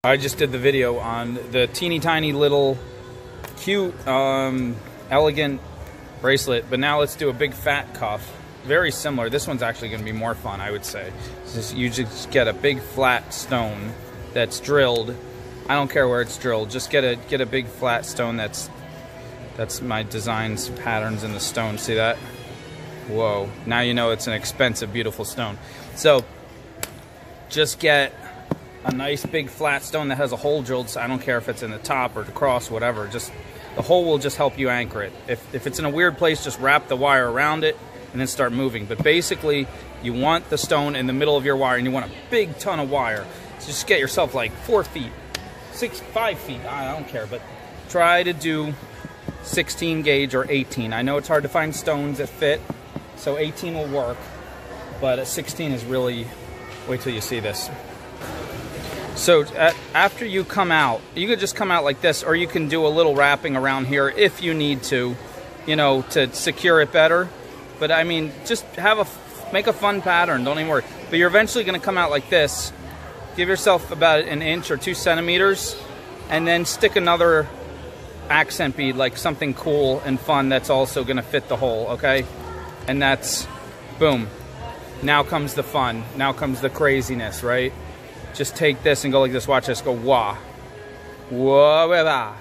I just did the video on the teeny tiny little cute, elegant bracelet, but now let's do a big fat cuff. Very similar. This one's actually going to be more fun, I would say. You just get a big flat stone that's drilled. I don't care where it's drilled. Just get a big flat stone that's my designs, patterns in the stone. See that? Whoa. Now you know it's an expensive, beautiful stone. So just get a nice big flat stone that has a hole drilled. So I don't care if it's in the top or the cross, whatever. Just the hole will just help you anchor it. If it's in a weird place, just wrap the wire around it and then start moving. But basically, you want the stone in the middle of your wire, and you want a big ton of wire. So just get yourself like 4 feet, 5 feet. I don't care, but try to do 16 gauge or 18. I know it's hard to find stones that fit, so 18 will work, but 16 is really, wait till you see this. So after you come out, you could just come out like this, or you can do a little wrapping around here if you need to, you know, to secure it better. But I mean, just make a fun pattern, don't even worry. But you're eventually gonna come out like this. Give yourself about an inch or 2 centimeters, and then stick another accent bead, like something cool and fun that's also gonna fit the hole, okay? And that's, boom. Now comes the fun, now comes the craziness, right? Just take this and go like this, watch this, go wah. Wah, ba, ba.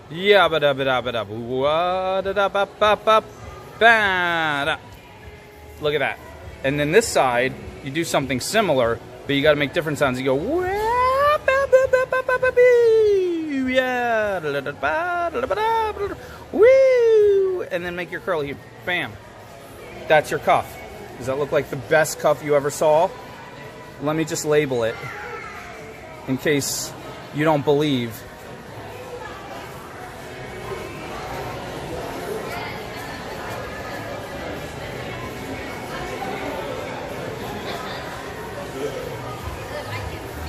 Yeah, ba da ba da ba da, wah, da da ba ba ba, ba da. Look at that. And then this side, you do something similar, but you gotta make different sounds. You go wah, ba ba ba ba ba ba bee, yeah, da da da ba da da ba da, woo, and then make your curl here, bam. That's your cuff. Does that look like the best cuff you ever saw? Let me just label it in case you don't believe.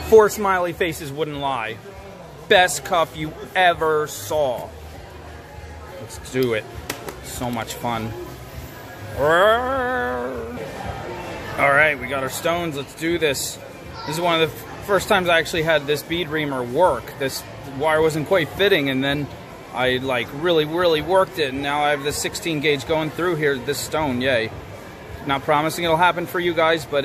Four smiley faces wouldn't lie. Best cuff you ever saw. Let's do it. So much fun. All right, we got our stones. Let's do this. This is one of the first times I actually had this bead reamer work. This wire wasn't quite fitting, and then I like really worked it, and now I have the 16 gauge going through here. This stone, yay! Not promising it'll happen for you guys, but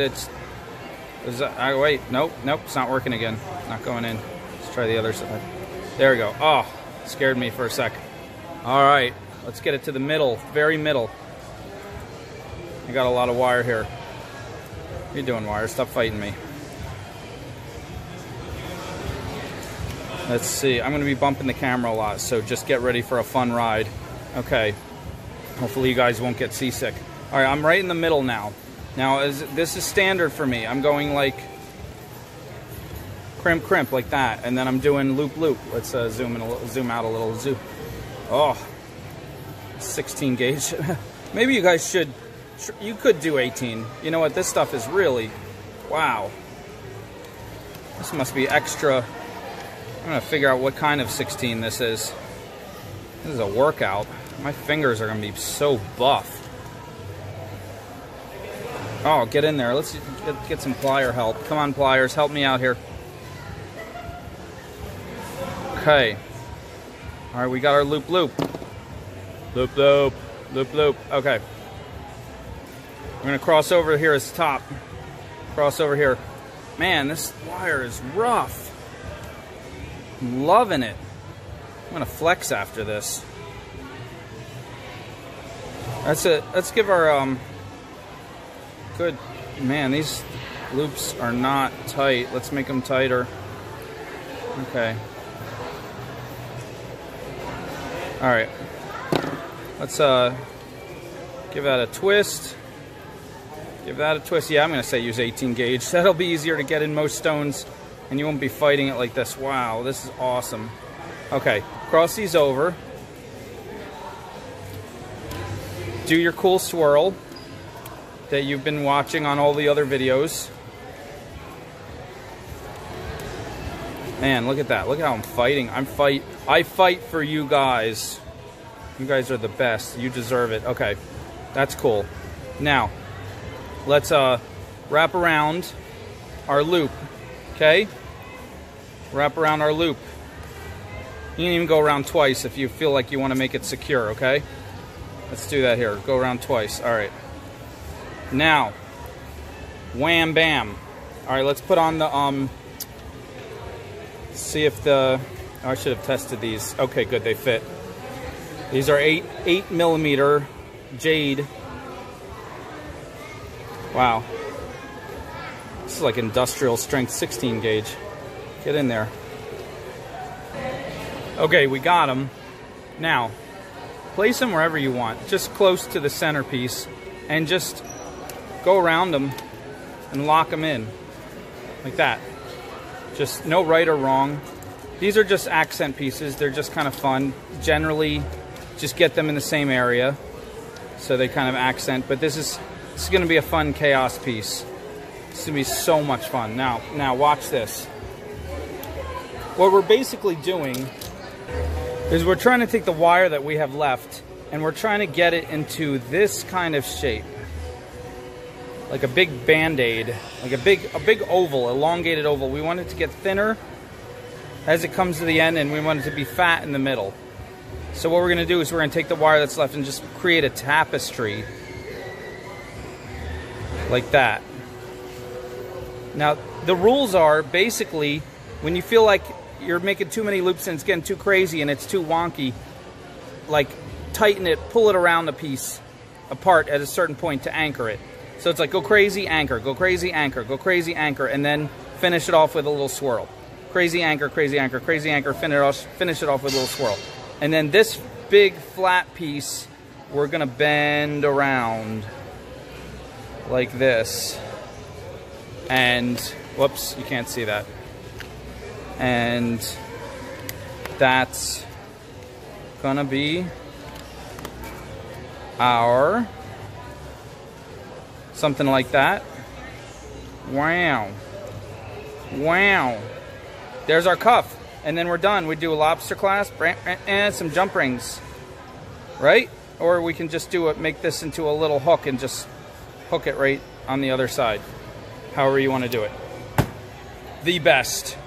wait, nope, it's not working again. Not going in. Let's try the other side. There we go. Oh, scared me for a sec. All right, let's get it to the middle, very middle. I got a lot of wire here. What are you doing, wire? Stop fighting me. Let's see. I'm going to be bumping the camera a lot, so just get ready for a fun ride. Okay. Hopefully you guys won't get seasick. All right, I'm right in the middle now. Now, this is standard for me. I'm going like crimp like that, and then I'm doing loop. Let's zoom out a little. Oh, 16 gauge. Maybe you guys should. You could do 18. You know what? This stuff is really, wow. This must be extra. I'm gonna figure out what kind of 16 this is. This is a workout. My fingers are gonna be so buff. Oh, get in there. Let's get some plier help. Come on, pliers, help me out here. Okay. All right, we got our loop. Loop. Okay. We're gonna cross over here as top. Cross over here. Man, this wire is rough. I'm loving it. I'm gonna flex after this. That's it. Let's give our good. Man, these loops are not tight. Let's make them tighter. Okay. All right. Let's give that a twist. Give that a twist. Yeah, I'm going to say use 18 gauge. That'll be easier to get in most stones, and you won't be fighting it like this. Wow, this is awesome. Okay, cross these over. Do your cool swirl that you've been watching on all the other videos. Man, look at that. Look how I'm fighting. I fight for you guys. You guys are the best. You deserve it. Okay, that's cool. Now, let's wrap around our loop, okay? Wrap around our loop. You can even go around twice if you feel like you want to make it secure, okay? Let's do that here. Go around twice. All right. Now, wham bam. All right, let's put on the, see if the, oh, I should have tested these. Okay, good, they fit. These are 8 millimeter jade. Wow. This is like industrial strength 16 gauge. Get in there. Okay, we got them. Now, place them wherever you want, just close to the centerpiece, and just go around them and lock them in, like that. Just no right or wrong. These are just accent pieces. They're just kind of fun. Generally, just get them in the same area, so they kind of accent. But this is going to be a fun chaos piece. This is going to be so much fun. Now watch this. What we're basically doing is we're trying to take the wire that we have left and we're trying to get it into this kind of shape. Like a big band-aid, like a big oval, elongated oval. We want it to get thinner as it comes to the end, and we want it to be fat in the middle. So what we're going to do is we're going to take the wire that's left and just create a tapestry like that. Now, the rules are basically when you feel like you're making too many loops and it's getting too crazy and it's too wonky, like tighten it, pull it around the piece apart at a certain point to anchor it. So it's like go crazy, anchor, go crazy, anchor, go crazy, anchor, and then finish it off with a little swirl. Crazy anchor, crazy anchor, crazy anchor, finish it off with a little swirl. And then this big flat piece, we're gonna bend around like this. And, whoops, you can't see that. And that's gonna be our something like that. Wow. Wow. There's our cuff. And then we're done. We do a lobster clasp and some jump rings. Right? Or we can just do it, make this into a little hook and just hook it right on the other side. However you want to do it. The best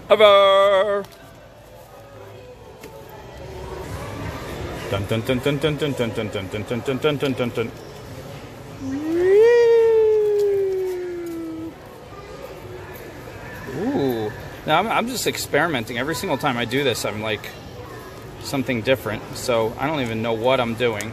ever. Dun dun dun dun dun dun dun dun dun dun dun dun dun dun dun. Ooh. Now I'm just experimenting. Every single time I do this, I'm like something different. So I don't even know what I'm doing.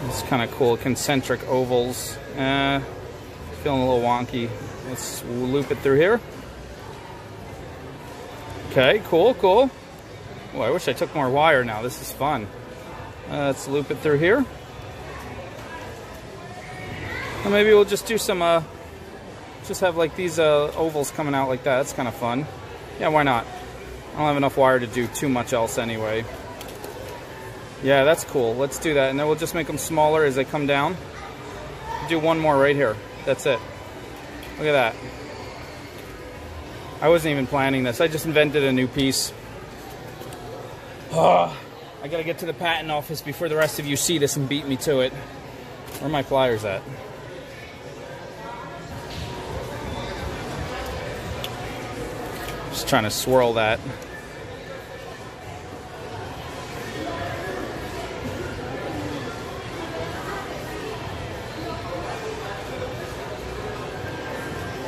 It's kind of cool. Concentric ovals. Feeling a little wonky. Let's loop it through here. Okay, cool, cool. Oh, I wish I took more wire now. This is fun. Let's loop it through here. Or maybe we'll just do some, just have like these ovals coming out like that. That's kind of fun. Yeah, why not? I don't have enough wire to do too much else anyway. Yeah, that's cool. Let's do that. And then we'll just make them smaller as they come down. Do one more right here. That's it. Look at that. I wasn't even planning this. I just invented a new piece. Oh, I gotta get to the patent office before the rest of you see this and beat me to it. Where are my pliers at? Just trying to swirl that.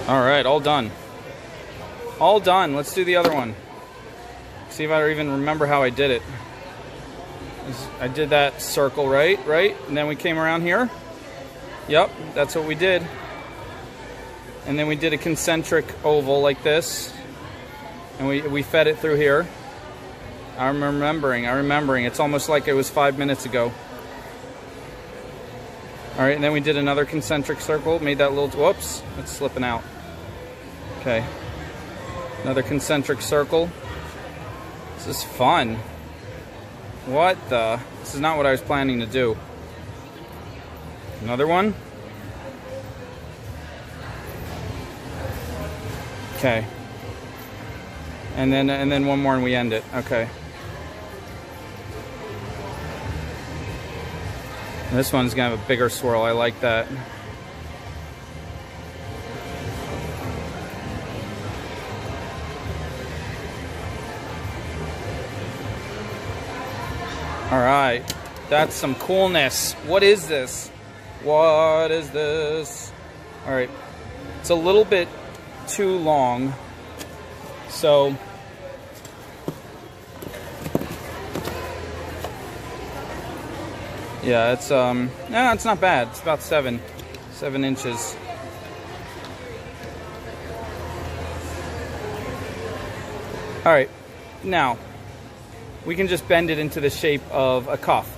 All right, all done. All done. Let's do the other one. See if I even remember how I did it. I did that circle, right? And then we came around here. Yep, that's what we did. And then we did a concentric oval like this. And we fed it through here. I'm remembering. It's almost like it was 5 minutes ago. All right, and then we did another concentric circle. Made that little, whoops, it's slipping out. Okay. Another concentric circle. This is fun. What the? This is not what I was planning to do. Another one. Okay. And then one more and we end it. Okay. And this one's gonna have a bigger swirl. I like that. All right, that's some coolness. What is this? What is this? All right, it's a little bit too long, so yeah, it's no, it's not bad. It's about 7 inches. All right, now we can just bend it into the shape of a cuff.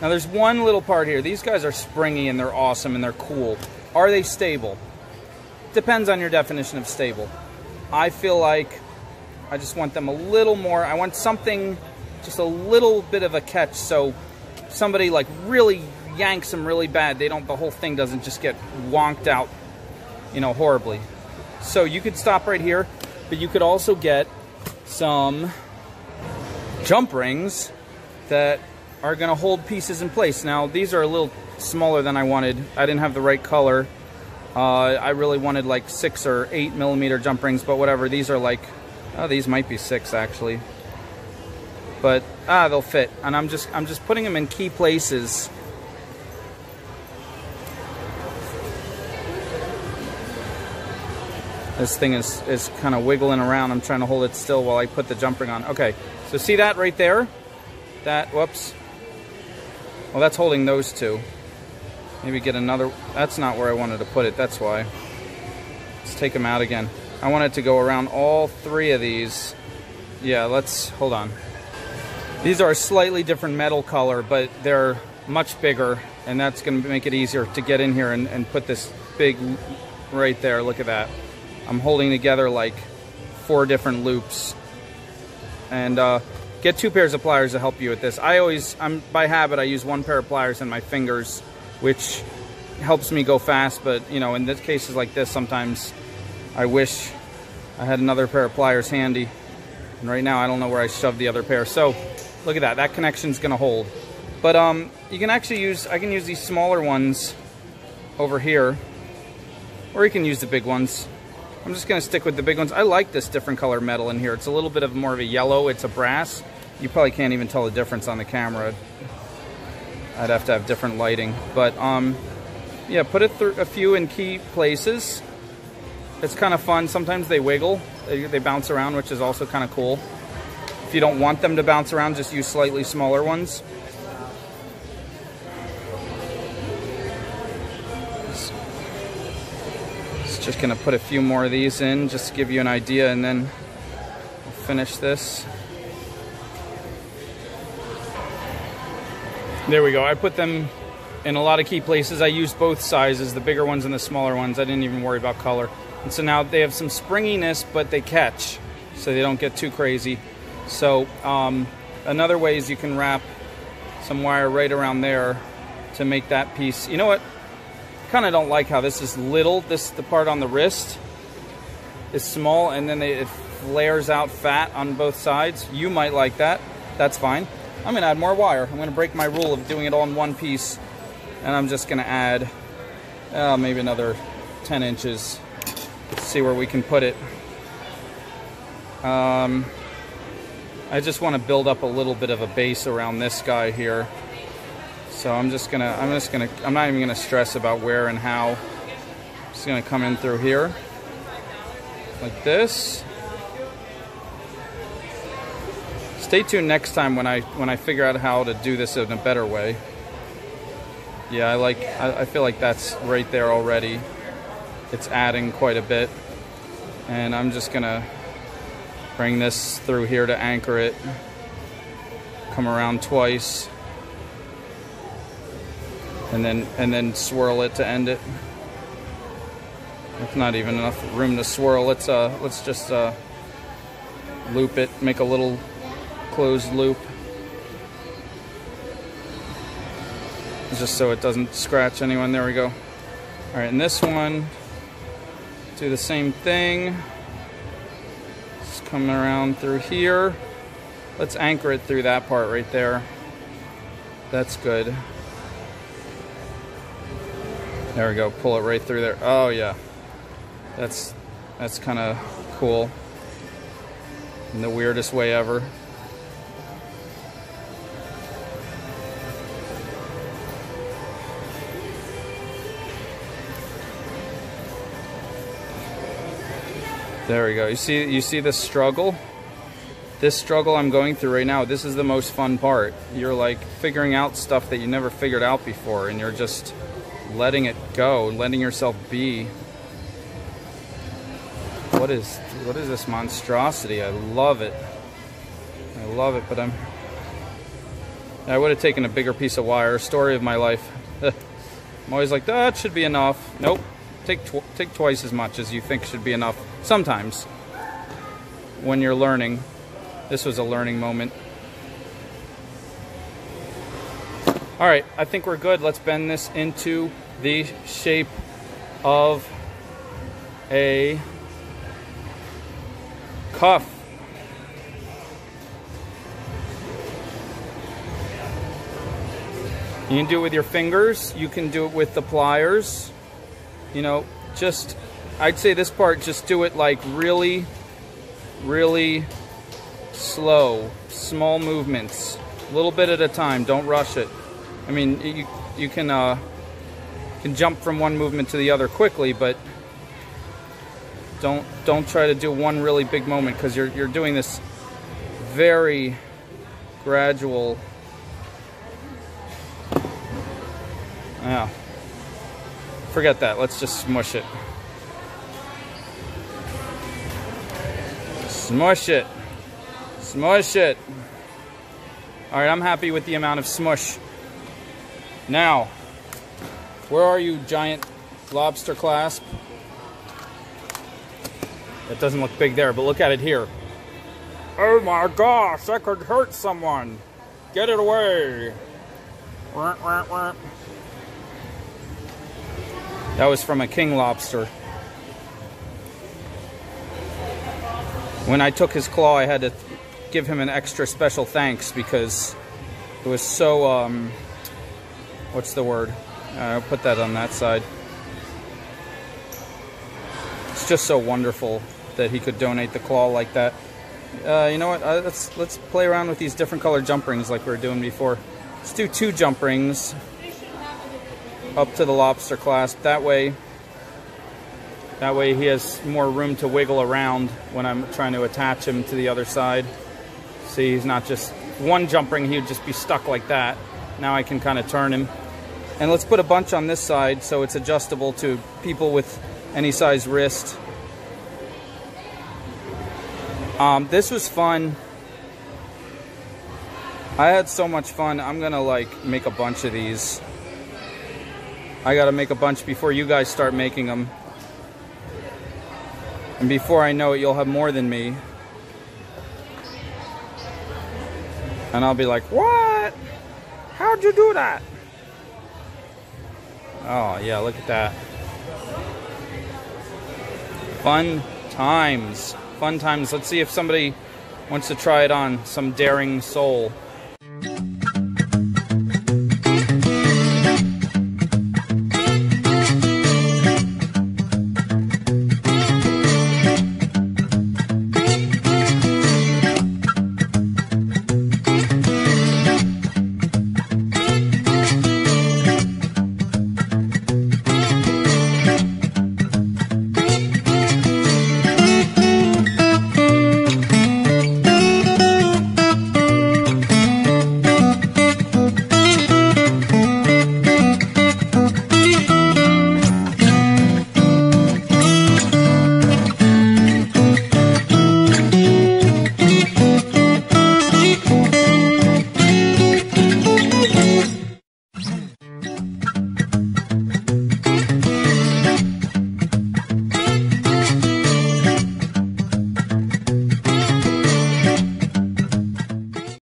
Now there's one little part here. These guys are springy and they're awesome and they're cool. Are they stable? Depends on your definition of stable. I feel like I just want them a little more. I want something, just a little bit of a catch, so somebody like really yanks them really bad. The whole thing doesn't just get wonked out, you know, horribly. So you could stop right here, but you could also get some jump rings that are going to hold pieces in place. Now these are a little smaller than I wanted. I didn't have the right color. I really wanted like 6 or 8 millimeter jump rings, but whatever. These are like, oh, these might be 6 actually, but they'll fit. And I'm just putting them in key places. This thing is kind of wiggling around. I'm trying to hold it still while I put the jump ring on. Okay, so see that right there? That, whoops. Well, that's holding those two. Maybe get another. That's not where I wanted to put it. That's why. Let's take them out again. I want it to go around all 3 of these. Yeah, hold on. These are a slightly different metal color, but they're much bigger, and that's going to make it easier to get in here and put this big right there. Look at that. I'm holding together like 4 different loops. And get 2 pairs of pliers to help you with this. By habit, I use 1 pair of pliers in my fingers, which helps me go fast, but you know, in this cases like this, sometimes I wish I had another pair of pliers handy. And right now I don't know where I shoved the other pair. So look at that, that connection's gonna hold. But you can actually I can use these smaller ones over here, or you can use the big ones. I'm just gonna stick with the big ones. I like this different color metal in here. It's a little bit of more of a yellow, it's a brass. You probably can't even tell the difference on the camera. I'd have to have different lighting. But yeah, put a few in key places. It's kind of fun. Sometimes they wiggle, they bounce around, which is also kind of cool. If you don't want them to bounce around, just use slightly smaller ones. Just gonna put a few more of these in just to give you an idea, and then we'll finish this. There we go. I put them in a lot of key places. I used both sizes, the bigger ones and the smaller ones. I didn't even worry about color. And so now they have some springiness, but they catch, so they don't get too crazy. So another way is you can wrap some wire right around there to make that piece. You know what? Kind of don't like how this is little. The part on the wrist is small, and then it flares out fat on both sides. You might like that. That's fine. I'm gonna add more wire. I'm gonna break my rule of doing it all in one piece, and I'm just gonna add maybe another 10 inches. Let's see where we can put it. I just want to build up a little bit of a base around this guy here. So I'm not even gonna stress about where and how. I'm just gonna come in through here, like this. Stay tuned next time when I figure out how to do this in a better way. Yeah, I feel like that's right there already. It's adding quite a bit. And I'm just gonna bring this through here to anchor it. Come around twice. And then swirl it to end it. It's not even enough room to swirl. Let's just loop it, make a little closed loop, just so it doesn't scratch anyone. There we go. All right, and this one, do the same thing. Just coming around through here. Let's anchor it through that part right there. That's good. There we go, pull it right through there. Oh yeah, that's kind of cool in the weirdest way ever. There we go. You see this struggle? This struggle I'm going through right now, this is the most fun part. You're like figuring out stuff that you never figured out before, and you're just letting it go, letting yourself be. What is this monstrosity? I love it. I love it, but I would have taken a bigger piece of wire. Story of my life. I'm always like, that should be enough. Nope. Take twice as much as you think should be enough. Sometimes, when you're learning. This was a learning moment. All right, I think we're good. Let's bend this into the shape of a cuff. You can do it with your fingers. You can do it with the pliers. You know, just, I'd say this part, just do it like really, really slow, small movements, a little bit at a time. Don't rush it. I mean, you can jump from one movement to the other quickly, but don't try to do one really big moment, because you're doing this very gradual. Yeah. Forget that. Let's just smush it. Smush it. Smush it. All right, I'm happy with the amount of smush. Now, where are you, giant lobster clasp? That doesn't look big there, but look at it here. Oh my gosh, that could hurt someone. Get it away. That was from a king lobster. When I took his claw, I had to give him an extra special thanks, because it was so, what's the word? I'll put that on that side. It's just so wonderful that he could donate the claw like that. You know what? Let's play around with these different colored jump rings like we were doing before. Let's do 2 jump rings up to the lobster clasp. That way he has more room to wiggle around when I'm trying to attach him to the other side. See, he's not just one jump ring, he would just be stuck like that. Now I can kind of turn him. And let's put a bunch on this side so it's adjustable to people with any size wrist. This was fun. I had so much fun. I'm gonna like make a bunch of these. I gotta make a bunch before you guys start making them. And before I know it, you'll have more than me. And I'll be like, what? How'd you do that? Oh, yeah, look at that. Fun times. Fun times. Let's see if somebody wants to try it on. Some daring soul.